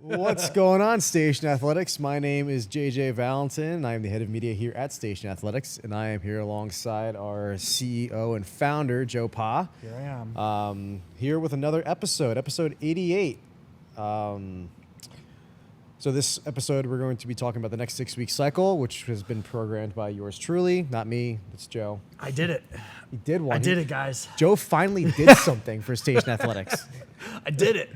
What's going on, Station Athletics? My name is JJ Valentin. I am the head of media here at Station Athletics, and I am here alongside our CEO and founder, Joe Pa. Here I am. Here with another episode 88. So this episode, we're going to be talking about the next 6-week cycle, which has been programmed by yours truly, not me. It's Joe. I did it. He did one. I did it, guys. Joe finally did something for Station Athletics. I did it.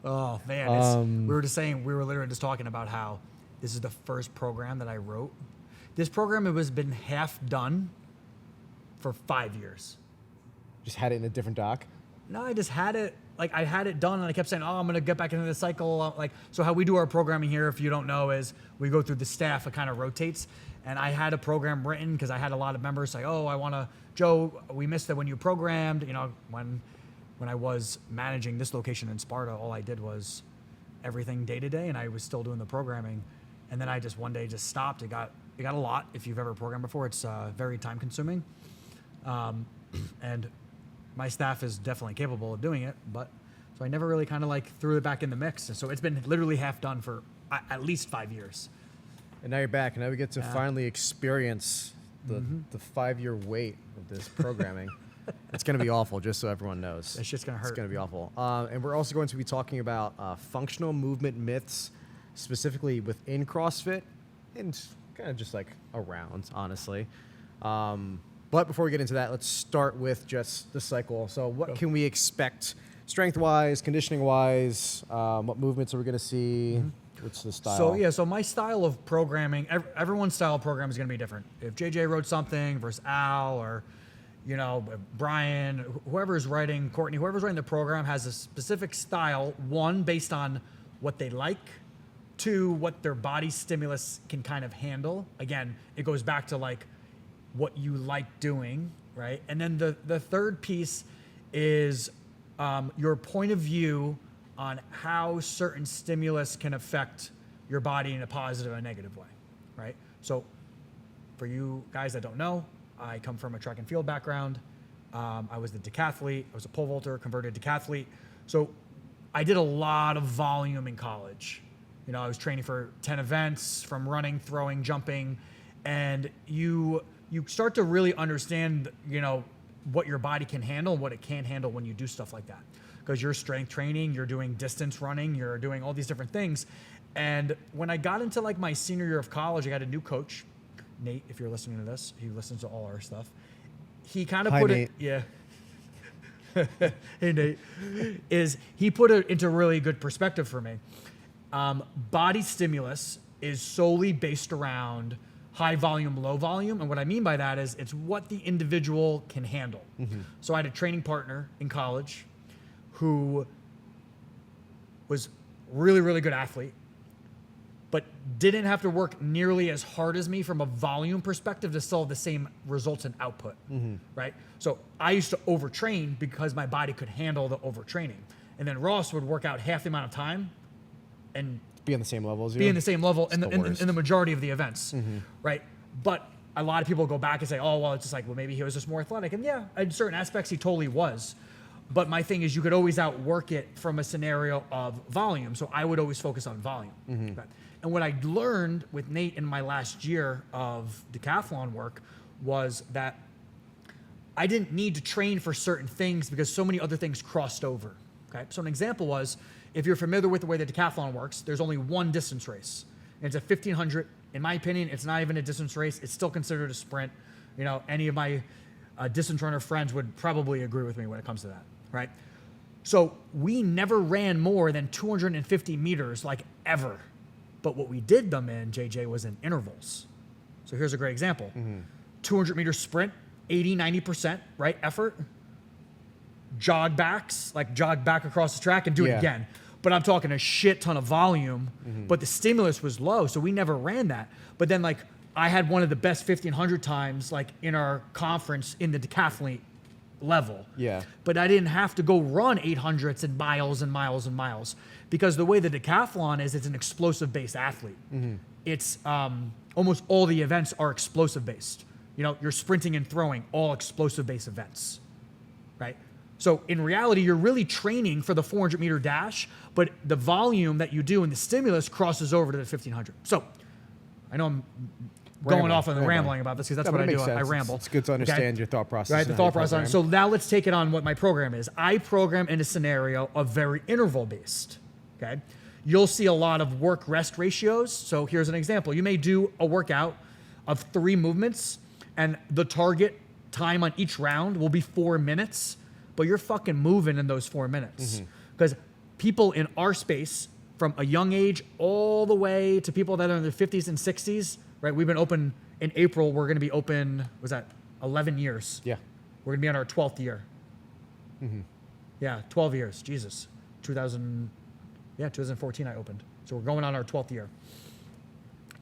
Oh, man. We were literally just talking about how this is the first program that I wrote. This program has been half done for 5 years. Just had it in a different doc? No, I just had it. Like, I had it done, and I kept saying, I'm going to get back into the cycle. So how we do our programming here, if you don't know, is we go through the staff. It kind of rotates. And I had a program written because I had a lot of members say, Joe, we missed it when you programmed. You know, when I was managing this location in Sparta, all I did was everything day to day, and I was still doing the programming. And then I just one day just stopped. It got a lot. If you've ever programmed before, it's very time consuming. And my staff is definitely capable of doing it, so I never really kind of threw it back in the mix. And so it's been literally half done for at least 5 years. And now you're back, and now we get to finally experience the 5-year wait of this programming. It's going to be awful, just so everyone knows. It's just going to hurt. It's going to be awful. And we're also going to be talking about functional movement myths, specifically within CrossFit, and kind of just around, honestly. But before we get into that, let's start with just the cycle. So what can we expect strength-wise, conditioning-wise? What movements are we going to see? What's the style? So my style of programming, everyone's style of programming is going to be different. If JJ wrote something versus Al or, Brian, whoever's writing, Courtney, whoever's writing the program has a specific style, one, based on what they like, two, what their body stimulus can kind of handle. Again, it goes back to what you like doing, right? And then the third piece is your point of view on how certain stimulus can affect your body in a positive and negative way, right? So for you guys that don't know, I come from a track and field background. I was the decathlete. I was a pole vaulter, converted decathlete. So I did a lot of volume in college. I was training for 10 events from running, throwing, jumping, and you start to really understand, what your body can handle and what it can't handle when you do stuff like that. Because you're strength training, you're doing distance running, you're doing all these different things. And when I got into my senior year of college, I got a new coach, Nate, if you're listening to this, he listens to all our stuff. He kind of put it, yeah. Hey, Nate. He put it into really good perspective for me. Body stimulus is solely based around high volume, low volume. And what I mean by that is it's what the individual can handle. So I had a training partner in college who was really, really good athlete, but didn't have to work nearly as hard as me from a volume perspective to still have the same results and output, right? So I used to overtrain because my body could handle the overtraining. And then Ross would work out half the amount of time and be on the same level as you? Be in the same level in the majority of the events, right? But a lot of people go back and say, it's just maybe he was just more athletic. And yeah, in certain aspects, he totally was. But my thing is you could always outwork it from a scenario of volume. So I would always focus on volume. Right? And what I learned with Nate in my last year of decathlon work was that I didn't need to train for certain things because so many other things crossed over. Okay. So an example was, if you're familiar with the way the decathlon works, there's only one distance race. And it's a 1,500. In my opinion, it's not even a distance race. It's still considered a sprint. Any of my distance runner friends would probably agree with me when it comes to that, right? So we never ran more than 250 meters, ever. But what we did them in, JJ, was in intervals. So here's a great example. 200 meter sprint, 80, 90%, right, effort. Jog backs, jog back across the track and do it again. But I'm talking a shit ton of volume, but the stimulus was low, so we never ran that. But then I had one of the best 1,500 times in our conference in the decathlete level. Yeah. But I didn't have to go run 800s and miles and miles and miles because the way the decathlon is, it's an explosive based athlete. It's almost all the events are explosive based. You're sprinting and throwing, all explosive based events, right? So in reality, you're really training for the 400-meter dash, but the volume that you do in the stimulus crosses over to the 1500. So I know I'm going off and rambling about this because that's what I do. I ramble. It's good to understand your thought process. Right, the thought process. So now let's take it on what my program is. I program in a scenario of very interval-based, okay? You'll see a lot of work-rest ratios. So here's an example. You may do a workout of 3 movements, and the target time on each round will be 4 minutes, but you're fucking moving in those 4 minutes. Because people in our space, from a young age all the way to people that are in their 50s and 60s, right? We've been open in April. We're going to be open, was that 11 years? Yeah. We're going to be on our 12th year. Yeah, 12 years. Jesus. 2014 I opened. So we're going on our 12th year.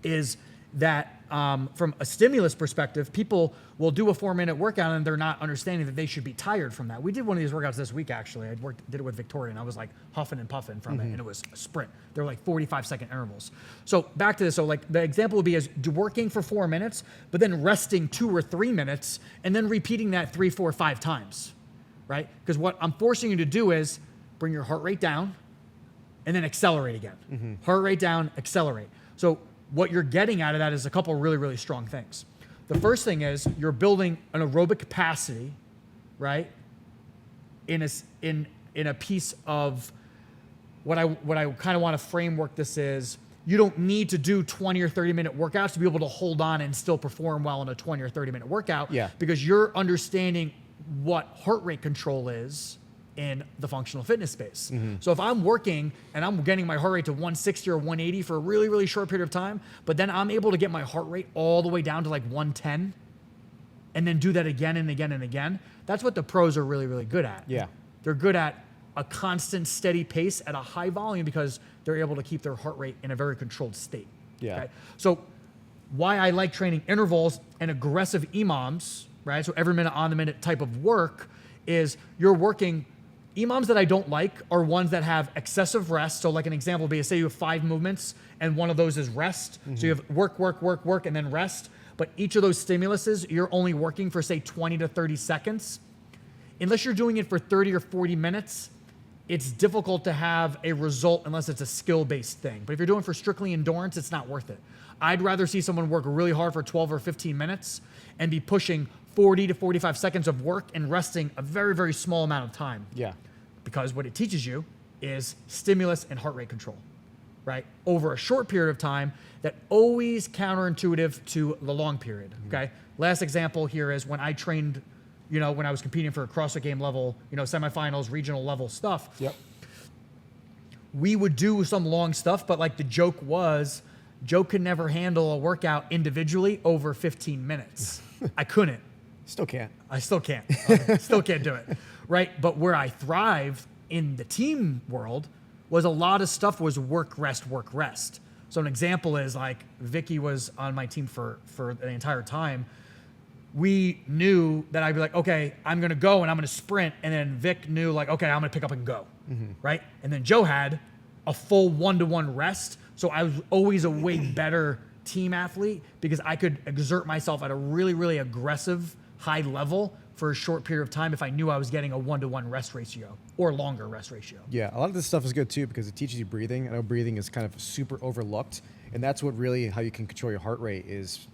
Is that from a stimulus perspective, people will do a 4-minute workout and they're not understanding that they should be tired from that. We did one of these workouts this week, actually. Did it with Victoria, and I was like huffing and puffing from it, and it was a sprint. They're like 45-second intervals. So back to this. So like the example would be is working for 4 minutes, but then resting 2 or 3 minutes, and then repeating that 3, 4, 5 times, right? Because what I'm forcing you to do is bring your heart rate down, and then accelerate again. Heart rate down, accelerate. So what you're getting out of that is a couple of really, really strong things. The first thing is you're building an aerobic capacity, right? In a piece of what I kind of want to framework this is, you don't need to do 20 or 30-minute workouts to be able to hold on and still perform well in a 20 or 30-minute workout. Yeah. Because you're understanding what heart rate control is in the functional fitness space. So if I'm working and I'm getting my heart rate to 160 or 180 for a really, really short period of time, but then I'm able to get my heart rate all the way down to like 110 and then do that again and again and again, that's what the pros are really, really good at. Yeah. They're good at a constant, steady pace at a high volume because they're able to keep their heart rate in a very controlled state. Yeah. Okay? So why I like training intervals and aggressive EMOMs, right? So every minute on the minute type of work is you're working. EMOMs that I don't like are ones that have excessive rest. So like an example would be, say you have 5 movements and one of those is rest. So you have work, work, work, work, and then rest. But each of those stimuluses, you're only working for say 20 to 30 seconds. Unless you're doing it for 30 or 40 minutes, it's difficult to have a result unless it's a skill-based thing. But if you're doing for strictly endurance, it's not worth it. I'd rather see someone work really hard for 12 or 15 minutes and be pushing 40 to 45 seconds of work and resting a very, very small amount of time. Yeah. Because what it teaches you is stimulus and heart rate control, right? Over a short period of time that always counterintuitive to the long period, okay? Last example here is when I trained, when I was competing for a CrossFit game level, semifinals, regional level stuff. Yep. We would do some long stuff, but like the joke was, Joe could never handle a workout individually over 15 minutes. I couldn't. Still can't. I still can't. Still can't do it. Right? But where I thrived in the team world was a lot of stuff was work, rest, work, rest. So an example is like Vicky was on my team for the entire time. We knew that I'd be like, okay, I'm going to go and I'm going to sprint. And then Vic knew like, okay, I'm going to pick up and go. Right? And then Joe had a full 1-to-1 rest. So I was always a way better team athlete because I could exert myself at a really, really aggressive high level for a short period of time if I knew I was getting a 1-to-1 rest ratio or longer rest ratio. Yeah, a lot of this stuff is good too because it teaches you breathing. I know breathing is kind of super overlooked, and that's what really how you can control your heart rate is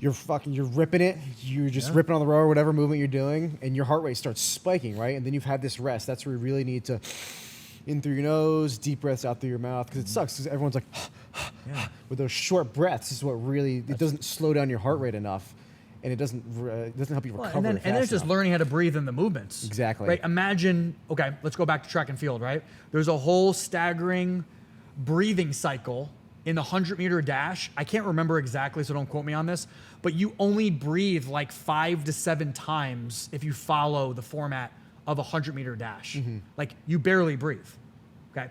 you're ripping it, you're just ripping on the row or whatever movement you're doing, and your heart rate starts spiking, right? And then you've had this rest. That's where you really need to in through your nose, deep breaths out through your mouth because it sucks because everyone's like with those short breaths is what really it doesn't slow down your heart rate enough. And it doesn't help you recover. And then it's just learning how to breathe in the movements. Exactly. Right. Imagine. Okay, let's go back to track and field. Right. There's a whole staggering breathing cycle in the 100-meter dash. I can't remember exactly, so don't quote me on this. But you only breathe like 5 to 7 times if you follow the format of a 100-meter dash. Like you barely breathe. Okay.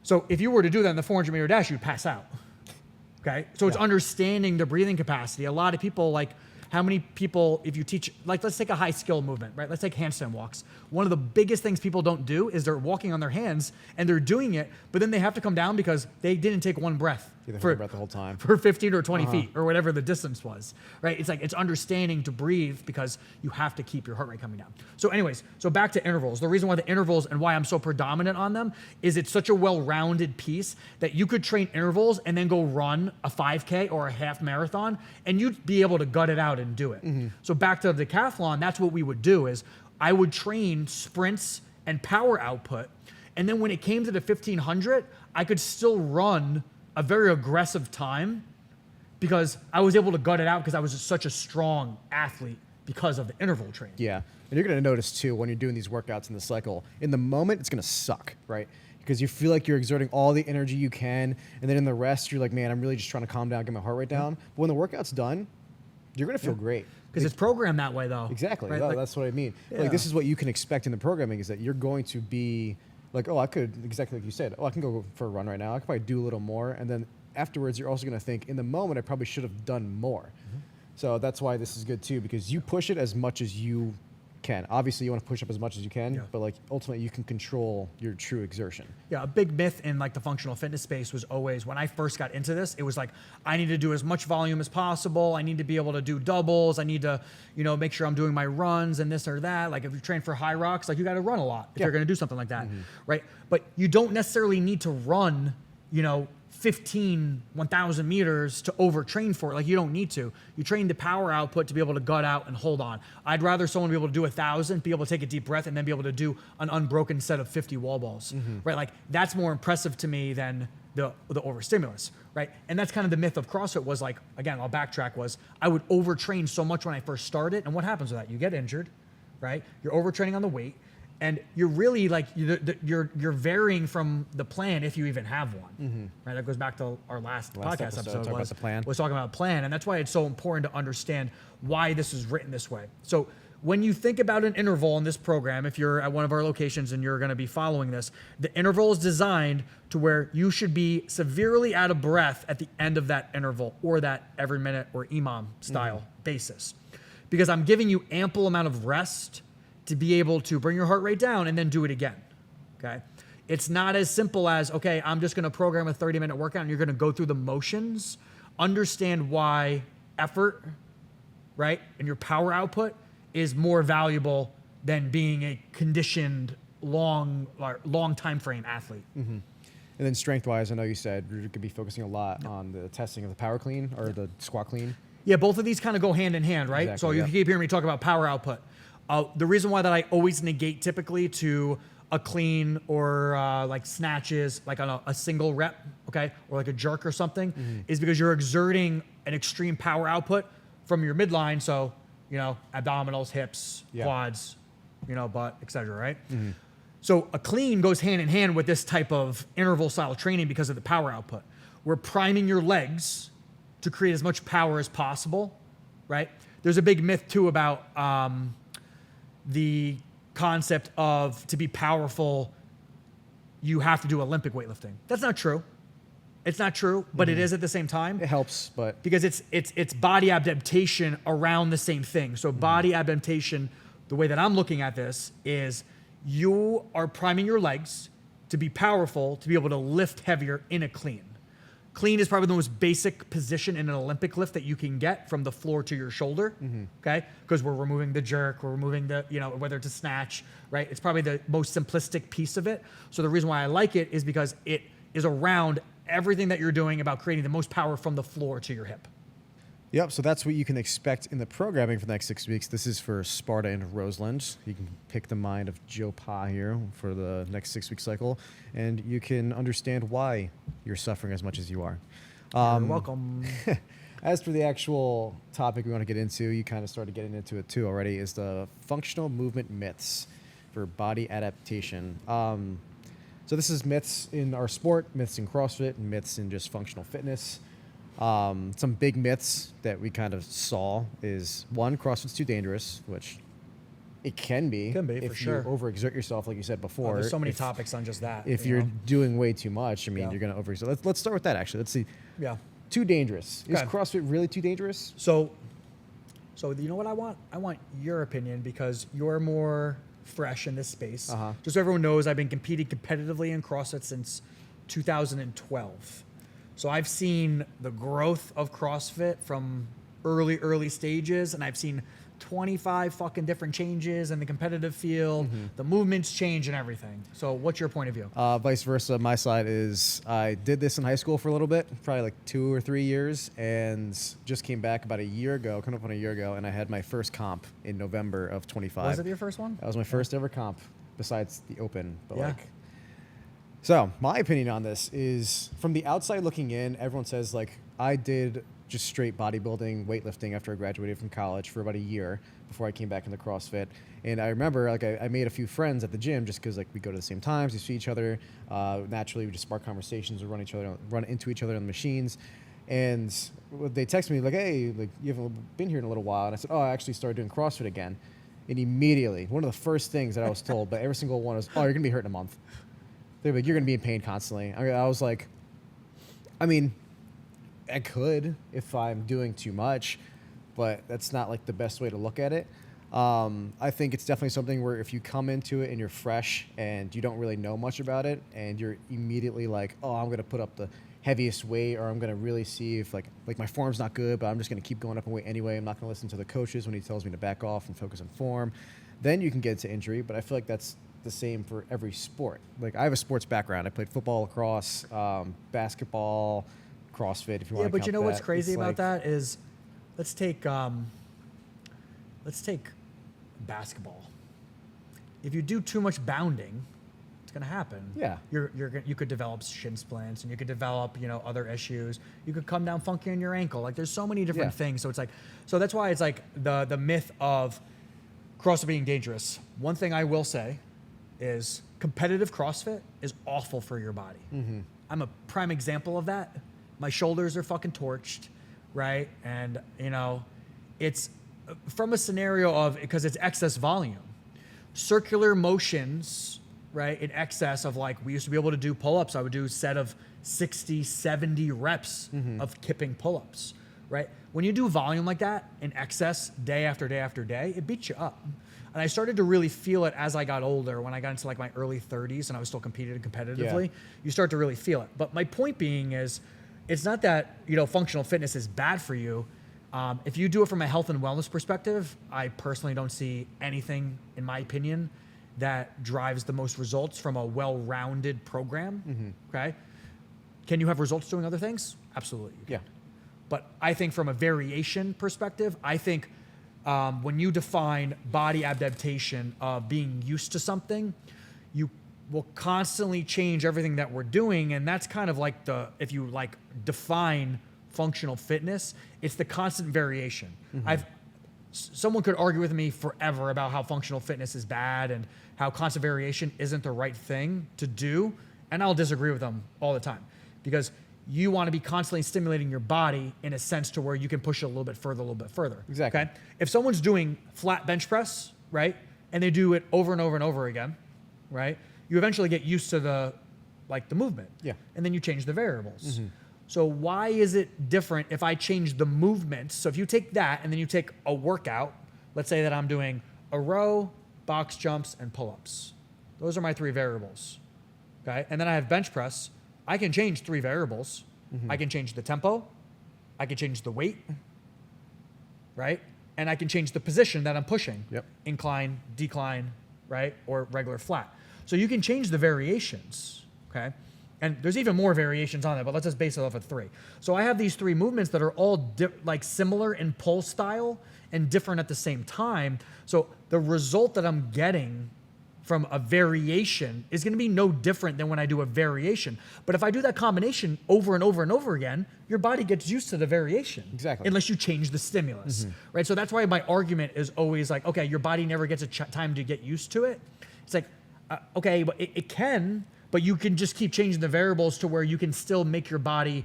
So if you were to do that in the 400-meter dash, you'd pass out. Okay, so it's understanding the breathing capacity. A lot of people, like how many people, if you teach, like let's take a high skill movement, right? Let's take handstand walks. One of the biggest things people don't do is they're walking on their hands and they're doing it, but then they have to come down because they didn't take one breath. You're holding your breath the whole time. For 15 or 20 feet or whatever the distance was, right? It's like, it's understanding to breathe because you have to keep your heart rate coming down. So anyways, so back to intervals. The reason why the intervals and why I'm so predominant on them is it's such a well-rounded piece that you could train intervals and then go run a 5K or a half marathon and you'd be able to gut it out and do it. So back to the decathlon, that's what we would do is I would train sprints and power output. And then when it came to the 1500, I could still run a very aggressive time because I was able to gut it out because I was such a strong athlete because of the interval training. Yeah. And you're going to notice too, when you're doing these workouts in the cycle, in the moment, it's going to suck, right? Because you feel like you're exerting all the energy you can. And then in the rest, you're like, man, I'm really just trying to calm down, get my heart rate down. But when the workout's done, you're going to feel great. Because it's programmed that way though. Exactly. Right? No, that's what I mean. Like, this is what you can expect in the programming is that you're going to be like, oh, I could, exactly like you said, oh, I can go for a run right now. I could probably do a little more. And then afterwards, you're also going to think, in the moment, I probably should have done more. So that's why this is good too, because you push it as much as you can. Obviously, you want to push up as much as you can, but like ultimately, you can control your true exertion. Yeah, a big myth in like the functional fitness space was always, when I first got into this, it was like, I need to do as much volume as possible. I need to be able to do doubles. I need to, you know, make sure I'm doing my runs and this or that. Like if you train for high rocks, like you got to run a lot if you're going to do something like that, right? But you don't necessarily need to run, you know, 1,000 meters to overtrain for it. Like you don't need to. You train the power output to be able to gut out and hold on. I'd rather someone be able to do 1,000, be able to take a deep breath, and then be able to do an unbroken set of 50 wall balls, right? Like that's more impressive to me than the overstimulus, right? And that's kind of the myth of CrossFit was like, again, I'll backtrack, was I would overtrain so much when I first started. And what happens with that? You get injured, right? You're overtraining on the weight. And you're really like, you're varying from the plan if you even have one, right? That goes back to our last podcast episode about the plan. was talking about plan. And that's why it's so important to understand why this is written this way. So when you think about an interval in this program, if you're at one of our locations and you're going to be following this, the interval is designed to where you should be severely out of breath at the end of that interval or that every minute or EMOM style basis. Because I'm giving you ample amount of rest to be able to bring your heart rate down and then do it again, okay? It's not as simple as, okay, I'm just gonna program a 30-minute workout and you're gonna go through the motions, understand why effort, right, and your power output is more valuable than being a conditioned, long time frame athlete. And then strength-wise, I know you said you're gonna be focusing a lot on the testing of the power clean or the squat clean. Yeah, both of these kind of go hand in hand, right? Exactly, So you keep hearing me talk about power output. The reason why that I always negate typically to a clean or like snatches, like on a single rep, okay, or like a jerk or something, is because you're exerting an extreme power output from your midline. So, you know, abdominals, hips, quads, you know, butt, etc. Right? So a clean goes hand in hand with this type of interval style training because of the power output. We're priming your legs to create as much power as possible, right? There's a big myth too about the concept of to be powerful, you have to do Olympic weightlifting. That's not true. It's not true, but it is at the same time. It helps, but because it's body adaptation around the same thing. So body adaptation, the way that I'm looking at this is you are priming your legs to be powerful, to be able to lift heavier in a clean. Clean is probably the most basic position in an Olympic lift that you can get from the floor to your shoulder, okay? Because we're removing the jerk, we're removing the, you know, whether it's a snatch, right? It's probably the most simplistic piece of it. So the reason why I like it is because it is around everything that you're doing about creating the most power from the floor to your hip. Yep, so that's what you can expect in the programming for the next 6 weeks. This is for Sparta and Roseland. You can pick the mind of Joe Pa here for the next 6 week cycle, and you can understand why you're suffering as much as you are. You're welcome. As for the actual topic we want to get into, you kind of started getting into it too already, is the functional movement myths for body adaptation. So this is myths in our sport, myths in CrossFit, and myths in just functional fitness. Some big myths that we kind of saw is, one, CrossFit's too dangerous, which it can be. Can be, if for sure. you overexert yourself, like you said before. There's so many topics on just that. If you're doing way too much, I mean, you're going to overexert. Let's start with that, actually. Let's see. Yeah. Too dangerous. Is Okay. CrossFit really too dangerous? So you know what I want? I want your opinion because you're more fresh in this space. Just so everyone knows, I've been competing competitively in CrossFit since 2012. So I've seen the growth of CrossFit from early stages, and I've seen 25 fucking different changes in the competitive field. The movements change and everything. So what's your point of view? Vice versa. My side is I did this in high school for a little bit, probably like 2 or 3 years, and just came back about a year ago, coming up on a year ago, and I had my first comp in November of 25. Was it your first one? That was my first ever comp, besides the open. But Yeah. So my opinion on this is, from the outside looking in, everyone says like I did just straight bodybuilding, weightlifting after I graduated from college for about a year before I came back into CrossFit. And I remember like I made a few friends at the gym just because like we go to the same times, we see each other. Naturally, we just spark conversations, we run into each other on the machines. And they texted me like, "Hey, like you haven't been here in a little while." And I said, "Oh, I actually started doing CrossFit again." And immediately, one of the first things that I was told by every single one was, "Oh, you're gonna be hurt in a month." They're like, "You're gonna be in pain constantly." I was like, I mean, I could if I'm doing too much, but that's not like the best way to look at it. I think it's definitely something where if you come into it and you're fresh and you don't really know much about it and you're immediately like, oh, I'm going to put up the heaviest weight, or I'm going to really see if like my form's not good, but I'm just going to keep going up in weight anyway. I'm not going to listen to the coaches when he tells me to back off and focus on form. Then you can get into injury, but I feel like that's the same for every sport. Like I have a sports background. I played football, lacrosse, basketball, CrossFit, if you want to. Yeah, but count you know what's that. crazy It's about like, that is, let's take basketball. If you do too much bounding, it's gonna happen. Yeah. You could develop shin splints, and you could develop other issues. You could come down funky on your ankle. Like there's so many different things. So it's like, so that's why it's like the myth of CrossFit being dangerous. One thing I will say is competitive CrossFit is awful for your body. I'm a prime example of that. My shoulders are fucking torched, right? And it's from a scenario of, because it's excess volume, circular motions, right? In excess of, like, we used to be able to do pull-ups. I would do a set of 60, 70 reps of kipping pull-ups, right? When you do volume like that in excess day after day after day, it beats you up. And I started to really feel it as I got older. When I got into like my early 30s and I was still competing competitively, you start to really feel it. But my point being is, it's not that functional fitness is bad for you. If you do it from a health and wellness perspective, I personally don't see anything, in my opinion, that drives the most results from a well-rounded program. Okay, can you have results doing other things? Absolutely, you can. Yeah. But I think from a variation perspective, I think when you define body adaptation of being used to something, you will constantly change everything that we're doing. And that's kind of like if you like define functional fitness, it's the constant variation. Someone could argue with me forever about how functional fitness is bad and how constant variation isn't the right thing to do. And I'll disagree with them all the time, because you want to be constantly stimulating your body in a sense to where you can push it a little bit further. Exactly. Okay. If someone's doing flat bench press, right, and they do it over and over and over again, right, you eventually get used to the movement. Yeah. And then you change the variables. So why is it different if I change the movements? So if you take that and then you take a workout, let's say that I'm doing a row, box jumps, and pull-ups. Those are my 3 variables. Okay. And then I have bench press. I can change 3 variables. I can change the tempo. I can change the weight. Right? And I can change the position that I'm pushing. Yep. Incline, decline, right? Or regular flat. So you can change the variations. Okay. And there's even more variations on it, but let's just base it off of 3. So I have these 3 movements that are all similar in pull style and different at the same time. So the result that I'm getting from a variation is going to be no different than when I do a variation. But if I do that combination over and over and over again, your body gets used to the variation. Exactly. Unless you change the stimulus, right? So that's why my argument is always like, okay, your body never gets a time to get used to it. It's like, okay, but it can, but you can just keep changing the variables to where you can still make your body,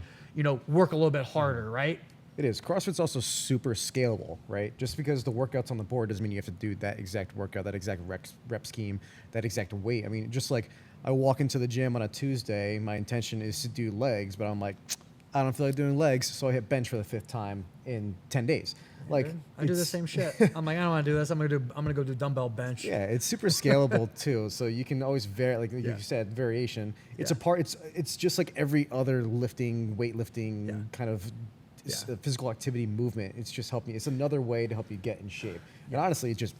work a little bit harder, right? It is. CrossFit's also super scalable, right? Just because the workout's on the board doesn't mean you have to do that exact workout, that exact rep scheme, that exact weight. I mean, just like I walk into the gym on a Tuesday, my intention is to do legs, but I'm like, I don't feel like doing legs, so I hit bench for the 5th time in 10 days. Like I do the same shit. I'm like, I don't want to do this. I'm gonna go do dumbbell bench. Yeah, it's super scalable too. So you can always vary, like you said, variation. It's a part. It's just like every other lifting, weightlifting kind of physical activity movement. It's just helping. It's another way to help you get in shape. And honestly, it's just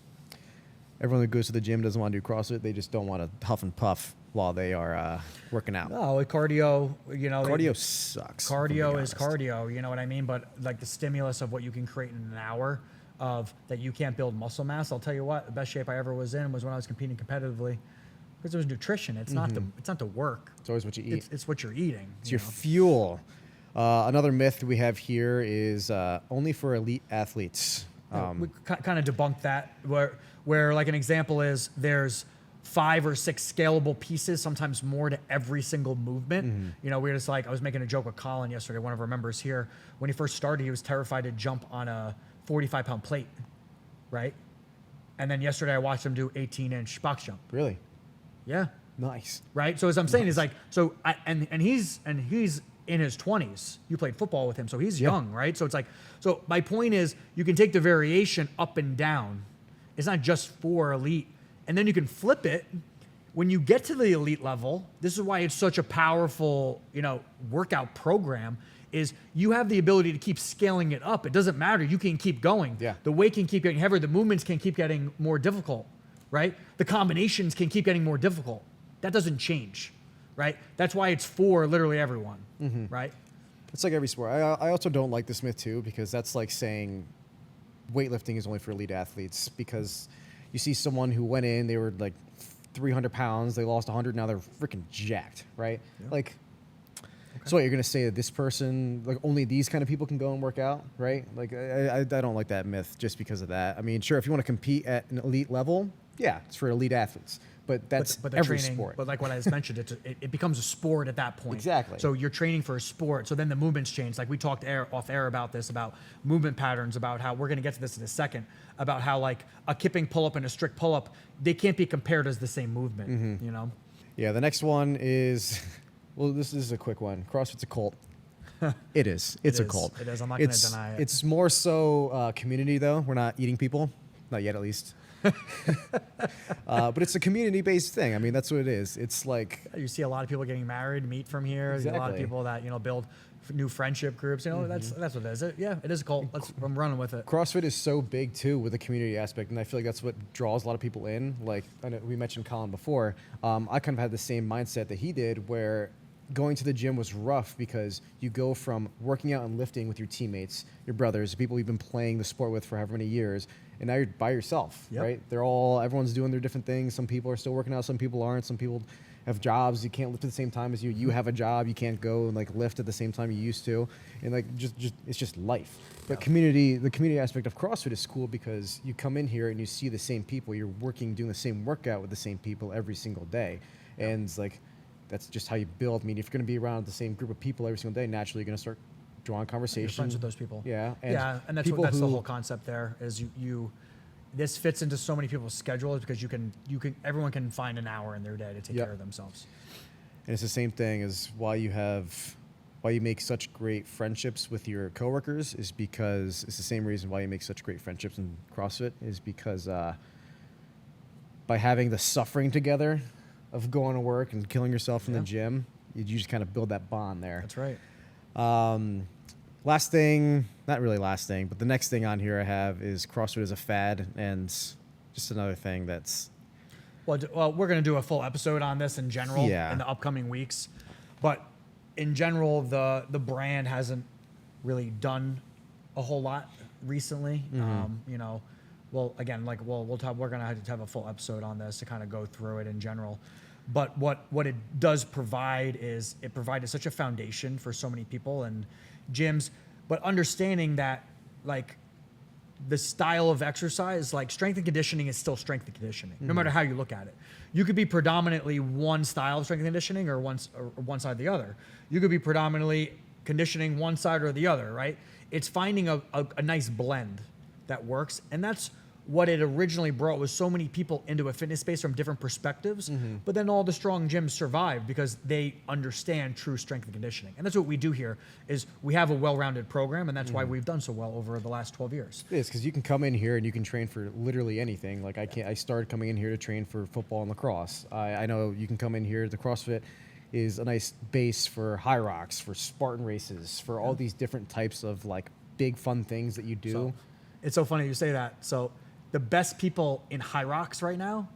everyone that goes to the gym doesn't want to do CrossFit. They just don't want to huff and puff while they are working out. No, cardio, cardio sucks. Cardio is cardio, you know what I mean? But like the stimulus of what you can create in an hour of that you can't build muscle mass. I'll tell you what, the best shape I ever was in was when I was competing competitively because it was nutrition. It's not the work. It's always what you eat. It's what you're eating. It's your fuel. Another myth we have here is only for elite athletes. We kind of debunked that where like an example is there's 5 or 6 scalable pieces, sometimes more to every single movement. We're just like, I was making a joke with Colin yesterday, one of our members here. When he first started, he was terrified to jump on a 45-pound plate, right? And then yesterday I watched him do 18-inch box jump. Really? Yeah. Nice. Right? So as I'm saying is like, and he's in his 20s. You played football with him, so he's young, right? So it's like, so my point is you can take the variation up and down. It's not just for elite. And then you can flip it when you get to the elite level. This is why it's such a powerful, workout program is you have the ability to keep scaling it up. It doesn't matter. You can keep going. Yeah. The weight can keep getting heavier. The movements can keep getting more difficult, right? The combinations can keep getting more difficult. That doesn't change, right? That's why it's for literally everyone, right? It's like every sport. I also don't like this myth too, because that's like saying weightlifting is only for elite athletes, because you see someone who went in, they were like 300 pounds, they lost 100, now they're freaking jacked, right? Yeah. Like, so what, you're going to say that this person, like only these kind of people can go and work out, right? Like, I don't like that myth just because of that. I mean, sure, if you want to compete at an elite level, yeah, it's for elite athletes. But that's but every training, sport. But like what I just mentioned, it becomes a sport at that point. Exactly. So you're training for a sport. So then the movements change. Like we talked off air about this, about movement patterns, about how we're going to get to this in a second, about how like a kipping pull-up and a strict pull-up, they can't be compared as the same movement, Yeah, the next one is, well, this is a quick one. CrossFit's a cult. It is. It's a cult. It is. I'm not going to deny it. It's more so community, though. We're not eating people. Not yet, at least. But it's a community-based thing. I mean, that's what it is. It's like you see a lot of people getting married, meet from here. Exactly. A lot of people that build new friendship groups. That's what it is. It is a cult. I'm running with it. CrossFit is so big too with the community aspect, and I feel like that's what draws a lot of people in. Like I know we mentioned Colin before. I kind of had the same mindset that he did, where going to the gym was rough because you go from working out and lifting with your teammates, your brothers, people you've been playing the sport with for however many years, and now you're by yourself, right? Everyone's doing their different things. Some people are still working out, some people aren't. Some people have jobs. You can't lift at the same time as you. You have a job. You can't go and like lift at the same time you used to, and like just it's just life. But the community aspect of CrossFit is cool because you come in here and you see the same people. You're doing the same workout with the same people every single day, and it's like that's just how you build. I mean, if you're going to be around the same group of people every single day, naturally you're going to start drawing conversation. You're friends with those people. Yeah, and that's the whole concept there is you. This fits into so many people's schedules because everyone can find an hour in their day to take care of themselves. And it's the same thing as why you make such great friendships with your coworkers is because it's the same reason why you make such great friendships in CrossFit is because by having the suffering together of going to work and killing yourself in the gym, you just kind of build that bond there. That's right. Last thing, not really last thing, but the next thing on here I have is CrossFit is a fad, and just another thing that's... Well, we're going to do a full episode on this in general in the upcoming weeks. But in general, the brand hasn't really done a whole lot recently. We're going to have a full episode on this to kind of go through it in general. But what it does provide is it provided such a foundation for so many people and gyms, but understanding that like the style of exercise, like strength and conditioning is still strength and conditioning, no matter how you look at it. You could be predominantly one style of strength and conditioning or one side or the other. You could be predominantly conditioning one side or the other, right? It's finding a nice blend that works. And that's what it originally brought was so many people into a fitness space from different perspectives, but then all the strong gyms survive because they understand true strength and conditioning. And that's what we do here is we have a well-rounded program, and that's why we've done so well over the last 12 years. It is, because you can come in here and you can train for literally anything. Like I started coming in here to train for football and lacrosse. I know you can come in here, the CrossFit is a nice base for high rocks, for Spartan races, for all these different types of like big fun things that you do. So, it's so funny you say that. So the best people in high rocks right now,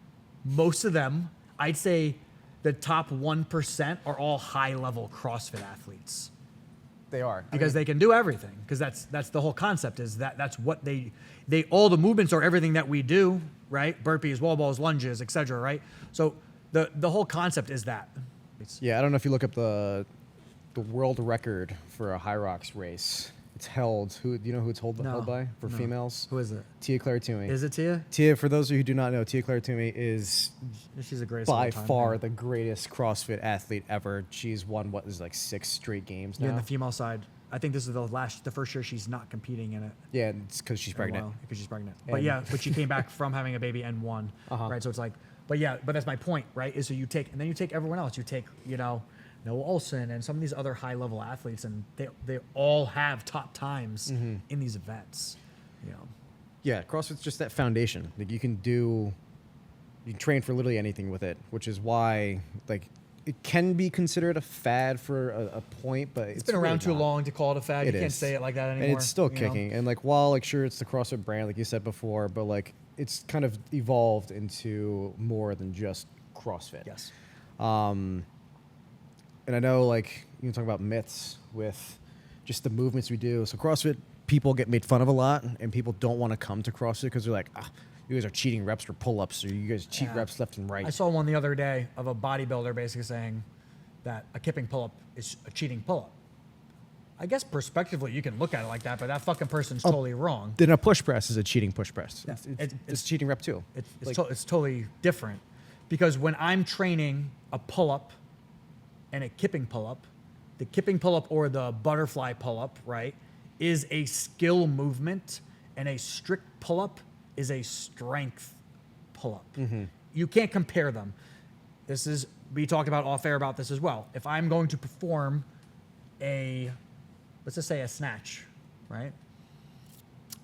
most of them, I'd say the top 1% are all high level CrossFit athletes. They are. Because they can do everything. Because that's the whole concept is that's what they all the movements are everything that we do, right? Burpees, wall balls, lunges, etc. Right? So the whole concept is that. Yeah, I don't know if you look up the world record for a high rocks race. It's held. Do you know who it's held by for females? Who is it? Tia Claire Toomey. Is it Tia? Tia, for those of you who do not know, Tia Claire Toomey is she's the greatest by far the greatest CrossFit athlete ever. She's won like 6 straight games now. Yeah, on the female side. I think this is the first year she's not competing in it. Yeah, it's because she's pregnant. Because she's pregnant. But she came back from having a baby and won. Right. So it's like, but that's my point, right? Is so you take everyone else. You take, Noah Olson and some of these other high level athletes, and they all have top times in these events. Yeah, CrossFit's just that foundation. Like you can train for literally anything with it, which is why like it can be considered a fad for a point, but it's been around really too long to call it a fad. You can't say it like that anymore. And it's still kicking. And like while like sure it's the CrossFit brand, like you said before, but like it's kind of evolved into more than just CrossFit. Yes. And I know, like, you can talk about myths with just the movements we do. So CrossFit people get made fun of a lot, and people don't want to come to CrossFit because they're like, you guys are cheating reps for pull-ups, or you guys cheat reps left and right. I saw one the other day of a bodybuilder basically saying that a kipping pull-up is a cheating pull-up. I guess prospectively you can look at it like that, but that fucking person's totally wrong. Then a push press is a cheating push press. Yeah. It's a cheating rep too. It's totally different. Because when I'm training a pull-up and a kipping pull-up, the kipping pull-up or the butterfly pull-up, right, is a skill movement, and a strict pull-up is a strength pull-up. You can't compare them. We talked about off-air about this as well. If I'm going to perform let's just say a snatch, right?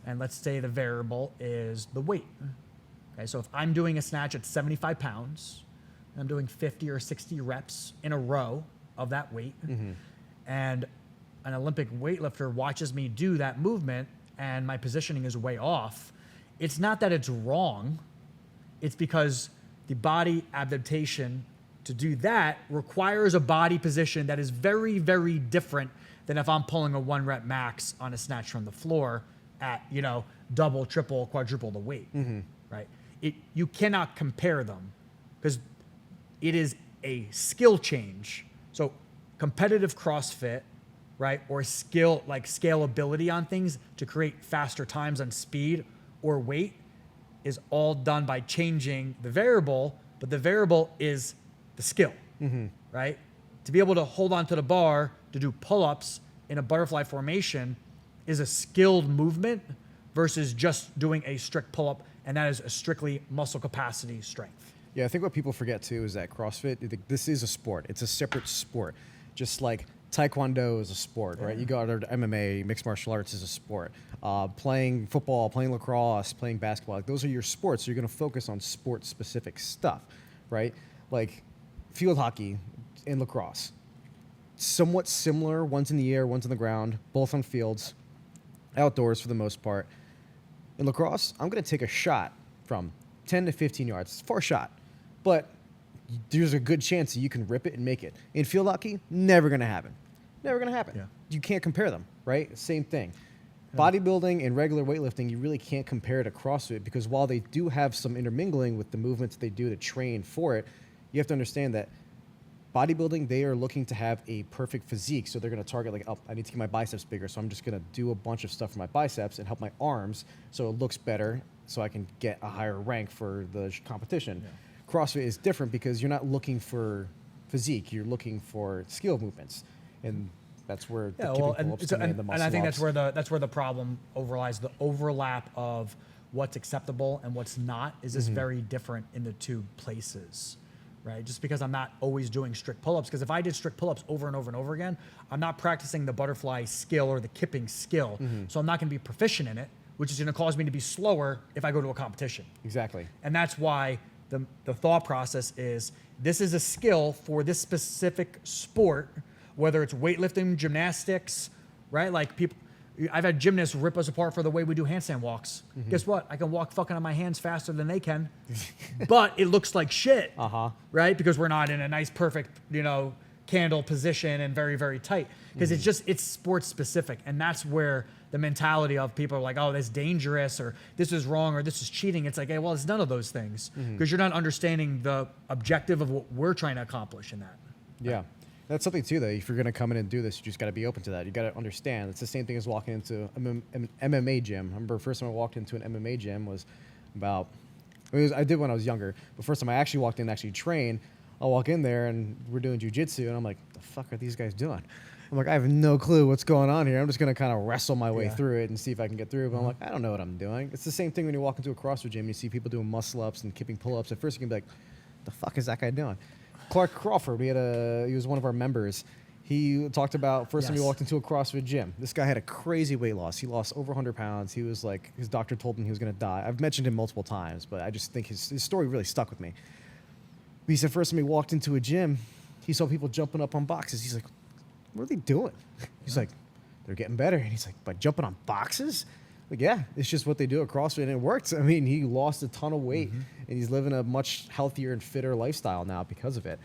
And let's say the variable is the weight. Okay, so if I'm doing a snatch at 75 pounds, and I'm doing 50 or 60 reps in a row of that weight, and an Olympic weightlifter watches me do that movement and my positioning is way off, it's not that it's wrong. It's because the body adaptation to do that requires a body position that is very, very different than if I'm pulling a 1 rep max on a snatch from the floor at, double, triple, quadruple the weight, right? You cannot compare them because it is a skill change. So competitive CrossFit, right, or skill, like scalability on things to create faster times on speed or weight is all done by changing the variable, but the variable is the skill, right? To be able to hold onto the bar to do pull-ups in a butterfly formation is a skilled movement versus just doing a strict pull-up, and that is a strictly muscle capacity strength. Yeah, I think what people forget too is that CrossFit, this is a sport. It's a separate sport. Just like Taekwondo is a sport, right? You go to MMA, mixed martial arts is a sport. Playing football, playing lacrosse, playing basketball, like those are your sports. So you're going to focus on sport-specific stuff, right? Like field hockey and lacrosse. Somewhat similar, one's in the air, one's on the ground, both on fields, outdoors for the most part. In lacrosse, I'm going to take a shot from 10 to 15 yards. It's a far shot, but there's a good chance that you can rip it and make it. In field hockey, never going to happen. Never going to happen. Yeah. You can't compare them, right? Same thing. Bodybuilding and regular weightlifting, you really can't compare to CrossFit because while they do have some intermingling with the movements they do to train for it, you have to understand that bodybuilding, they are looking to have a perfect physique. So they're going to target like, I need to get my biceps bigger. So I'm just going to do a bunch of stuff for my biceps and help my arms so it looks better so I can get a higher rank for the competition. Yeah. CrossFit is different because you're not looking for physique. You're looking for skill movements. And that's where the kipping pull-ups come in, the muscle and I think ups. that's where the problem overlies, the overlap of what's acceptable and what's not is just very different in the two places, right? Just because I'm not always doing strict pull-ups, because if I did strict pull-ups over and over and over again, I'm not practicing the butterfly skill or the kipping skill. So I'm not going to be proficient in it, which is going to cause me to be slower if I go to a competition. Exactly. And that's why the thought process is, this is a skill for this specific sport, whether it's weightlifting, gymnastics, right? Like I've had gymnasts rip us apart for the way we do handstand walks. Guess what? I can walk fucking on my hands faster than they can, but it looks like shit, right? Because we're not in a nice, perfect, candle position and very, very tight. Because it's sports specific. And that's where the mentality of people are like, oh, that's dangerous, or this is wrong, or this is cheating. It's like, hey, well, it's none of those things, because you're not understanding the objective of what we're trying to accomplish in that. Yeah. That's something too, though. If you're going to come in and do this, you just got to be open to that. You got to understand. It's the same thing as walking into an MMA gym. I remember the first time I walked into an MMA gym was I did when I was younger. The first time I actually walked in to actually train, I'll walk in there and we're doing jiu-jitsu, and I'm like, the fuck are these guys doing? I'm like, I have no clue what's going on here. I'm just going to kind of wrestle my way through it and see if I can get through. But I'm like, I don't know what I'm doing. It's the same thing when you walk into a CrossFit gym and you see people doing muscle-ups and kipping pull-ups. At first you can be like, the fuck is that guy doing? Clark Crawford, he was one of our members. He talked about first time he walked into a CrossFit gym. This guy had a crazy weight loss. He lost over 100 pounds. He was like, his doctor told him he was going to die. I've mentioned him multiple times, but I just think his story really stuck with me. He said first time he walked into a gym, he saw people jumping up on boxes. He's like, what are they doing? He's like, they're getting better. And he's like, by jumping on boxes? Like, yeah, it's just what they do at CrossFit, and it works. I mean, he lost a ton of weight, and he's living a much healthier and fitter lifestyle now because of it.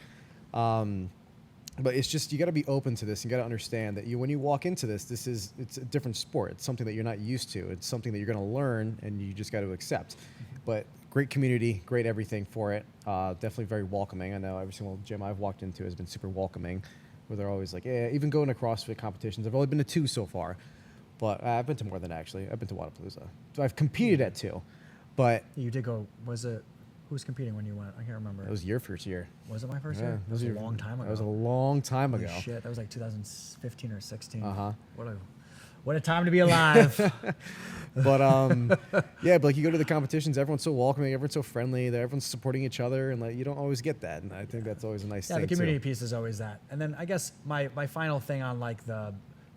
But it's just, you got to be open to this. You got to understand that when you walk into this, it's a different sport. It's something that you're not used to. It's something that you're going to learn, and you just got to accept. But great community, great everything for it. Definitely very welcoming. I know every single gym I've walked into has been super welcoming, where they're always like, yeah, even going to CrossFit competitions. I've only been to 2 so far. But I've been to more than that, actually. I've been to Wadapalooza. So I've competed at 2. But You did go, who was competing when you went? I can't remember. It was your first year. Was it my first year? That was a long time ago. That was a long time ago. Holy shit, that was like 2015 or 16. What a time to be alive. But yeah, but like you go to the competitions, everyone's so welcoming, everyone's so friendly, everyone's supporting each other, and like you don't always get that. And I think that's always a nice thing. Yeah, the community piece is always that. And then I guess my final thing on like the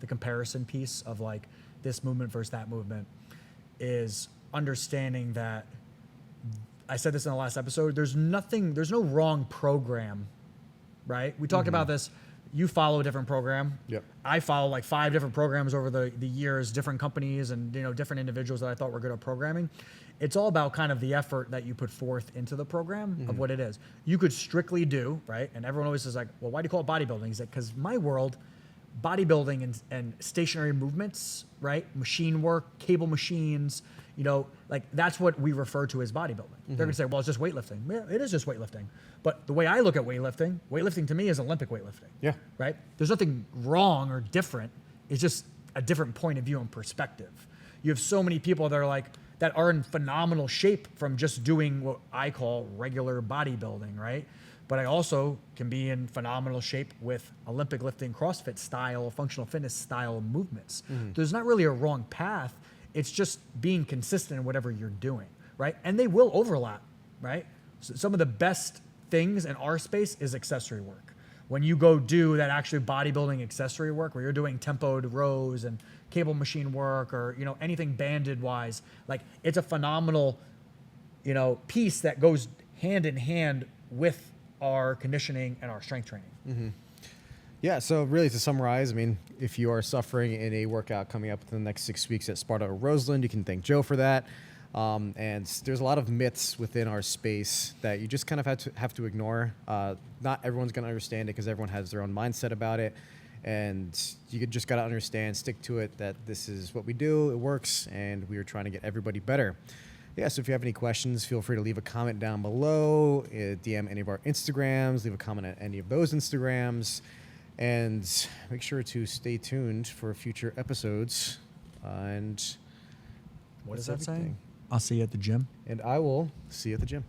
comparison piece of like this movement versus that movement is understanding that, I said this in the last episode, there's no wrong program, right? We talked about this. You follow a different program. Yep. I follow like 5 different programs over the years, different companies and different individuals that I thought were good at programming. It's all about kind of the effort that you put forth into the program of what it is. You could strictly do, right? And everyone always is like, well, why do you call it bodybuilding? He's like, because my world, bodybuilding and stationary movements, right? Machine work, cable machines, like that's what we refer to as bodybuilding. They're gonna say, well, it's just weightlifting. Yeah, it is just weightlifting. But the way I look at weightlifting to me is Olympic weightlifting. Yeah. Right? There's nothing wrong or different. It's just a different point of view and perspective. You have so many people that are in phenomenal shape from just doing what I call regular bodybuilding, right? But I also can be in phenomenal shape with Olympic lifting, CrossFit style, functional fitness style movements. There's not really a wrong path. It's just being consistent in whatever you're doing, right? And they will overlap, right? So some of the best things in our space is accessory work. When you go do that actually bodybuilding accessory work where you're doing tempoed rows and cable machine work or, anything banded wise, like it's a phenomenal, piece that goes hand in hand with our conditioning and our strength training. Yeah, so really to summarize, I mean, if you are suffering in a workout coming up within the next 6 weeks at Sparta or Roseland, you can thank Joe for that. And there's a lot of myths within our space that you just kind of have to ignore. Not everyone's going to understand it because everyone has their own mindset about it. And you just got to understand, stick to it, that this is what we do, it works, and we are trying to get everybody better. Yeah, so if you have any questions, feel free to leave a comment down below, DM any of our Instagrams, leave a comment at any of those Instagrams. And make sure to stay tuned for future episodes. And what is that saying? I'll see you at the gym. And I will see you at the gym.